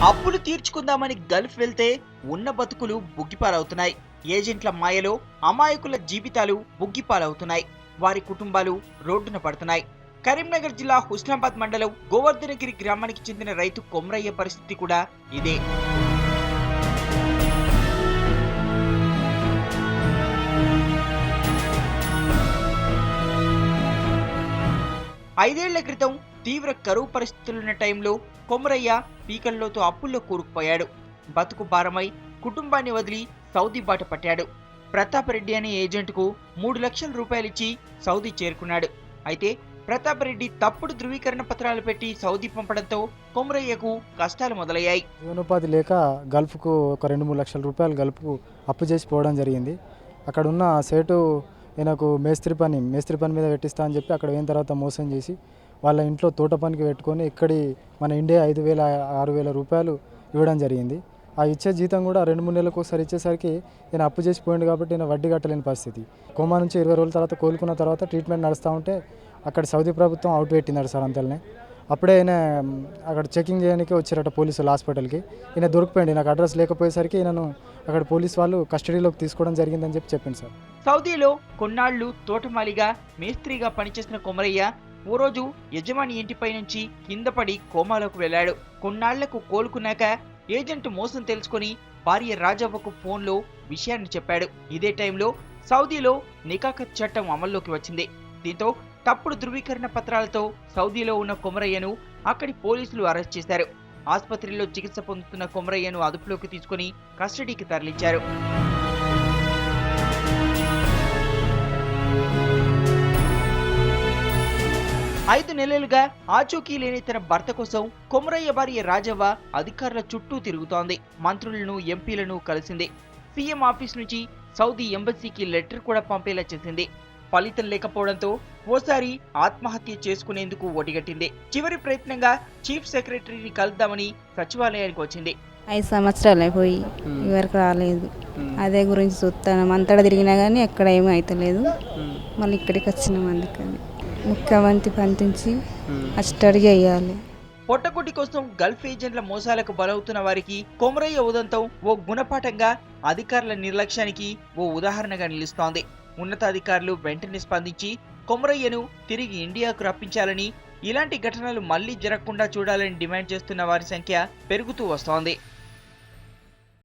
అప్పులు తీర్చుకుందామని గల్ఫ్ వెళ్తే ఉన్న బతుకులు బుగ్గిపాలవుతున్నాయి. ఏజెంట్ల మాయలో అమాయకుల జీవితాలు బుగ్గిపాలవుతున్నాయి. వారి కుటుంబాలు రోడ్డున పడుతున్నాయి. కరీంనగర్ జిల్లా హుస్నాబాద్ మండలం గోవర్ధనగిరి గ్రామానికి చెందిన రైతు కొమరయ్య పరిస్థితి కూడా ఇదే. ఐదేళ్ల క్రితం తీవ్ర కరువు పరిస్థితులున్న టైంలో కొమరయ్య పీకల్లోతో అప్పుల్లో కూరుకుపోయాడు. బతుకు భారమై కుటుంబాన్ని వదిలి సౌదీ బాట పట్టాడు. ప్రతాప్ రెడ్డి అనే ఏజెంట్కు 3 లక్షల రూపాయలిచ్చి సౌదీ చేరుకున్నాడు. అయితే ప్రతాప్ రెడ్డి తప్పుడు ధృవీకరణ పత్రాలు పెట్టి సౌదీ పంపడంతో కొమరయ్యకు కష్టాలు మొదలయ్యాయి. జీవనోపాధి లేక గల్ఫ్కు ఒక 2-3 లక్షల రూపాయలు గల్ఫ్కు అప్పు చేసి పోవడం జరిగింది. అక్కడ ఉన్న సేటు ఈయనకు మేస్త్రి పని మీద పెట్టిస్తా అని చెప్పి అక్కడ పోయిన తర్వాత మోసం చేసి వాళ్ళ ఇంట్లో తోట పనికి పెట్టుకొని ఇక్కడి మన ఇండియా 5,000-6,000 రూపాయలు ఇవ్వడం జరిగింది. ఆ ఇచ్చే జీతం కూడా 2-3 నెలలకు ఒకసారి ఇచ్చేసరికి ఈయన అప్పు చేసి పోయింది కాబట్టి ఈయన వడ్డీ కట్టలేని పరిస్థితి. కోమా నుంచి 20 రోజుల తర్వాత కోలుకున్న తర్వాత ట్రీట్మెంట్ నడుస్తూ ఉంటే అక్కడ సౌదీ ప్రభుత్వం అవుట్ పెట్టినారు సార్ అంతలోనే. అప్పుడే ఆయన అక్కడ చెకింగ్ చేయడానికి వచ్చారట పోలీసులు హాస్పిటల్కి. ఈయన దొరికిపోయింది. నాకు అడ్రస్ లేకపోయేసరికి ఈయనను అక్కడ పోలీసు వాళ్ళు కస్టడీలోకి తీసుకోవడం జరిగిందని చెప్పింది సార్. సౌదీలో కొన్నాళ్లు తోటమాలిగా మేస్త్రిగా పనిచేసిన కొమరయ్య ఓ రోజు యజమాని ఇంటిపై నుంచి కింద పడి కోమాలోకి వెళ్లాడు. కొన్నాళ్లకు కోలుకున్నాక ఏజెంట్ మోసం తెలుసుకుని భార్య రాజవ్వకు ఫోన్లో విషయాన్ని చెప్పాడు. ఇదే టైంలో సౌదీలో నికాఖత్ చట్టం అమల్లోకి వచ్చింది. దీంతో తప్పుడు ధృవీకరణ పత్రాలతో సౌదీలో ఉన్న కొమరయ్యను అక్కడి పోలీసులు అరెస్ట్ చేశారు. ఆసుపత్రిలో చికిత్స పొందుతున్న కొమరయ్యను అదుపులోకి తీసుకుని కస్టడీకి తరలించారు. ఐదు నెలలుగా ఆచూకీ లేని తన భర్త కోసం కొమరయ్య భార్య రాజవ్వ అధికారుల చుట్టూ తిరుగుతోంది. మంత్రులను, ఎంపీలను కలిసింది. సీఎం ఆఫీస్ నుంచి సౌదీ ఎంబసీకి లెటర్ కూడా పంపేలా చేసింది. ఫలితం లేకపోవడంతో ఓసారి ఆత్మహత్య చేసుకునేందుకు ఒడిగట్టింది. చివరి ప్రయత్నంగా చీఫ్ సెక్రటరీని కలుద్దామని సచివాలయానికి వచ్చింది. 5 సంవత్సరాలు అయిపోయి ఇవరకు రాలేదు. అదే గురించి చూస్తాను. అంతటా తిరిగినా కానీ ఎక్కడ ఏమీ అవుతలేదు. మళ్ళీ ఇక్కడికి వచ్చినాం. అందుకని ముఖ్యమంత్రి పంపించి అస్టడీ చేయాలి. పొట్టకొట్టి కోసం గల్ఫ్ ఏజెంట్ల మోసాలకు బలవుతున్న వారికి కొమరయ్య ఉదంతం ఓ గుణపాఠంగా, అధికారుల నిర్లక్ష్యానికి ఓ ఉదాహరణగా నిలుస్తోంది. ఉన్నతాధికారులు వెంటనే స్పందించి కొమరయ్యను తిరిగి ఇండియాకు రప్పించాలని, ఇలాంటి ఘటనలు మళ్లీ జరగకుండా చూడాలని డిమాండ్ చేస్తున్న వారి సంఖ్య పెరుగుతూ వస్తోంది.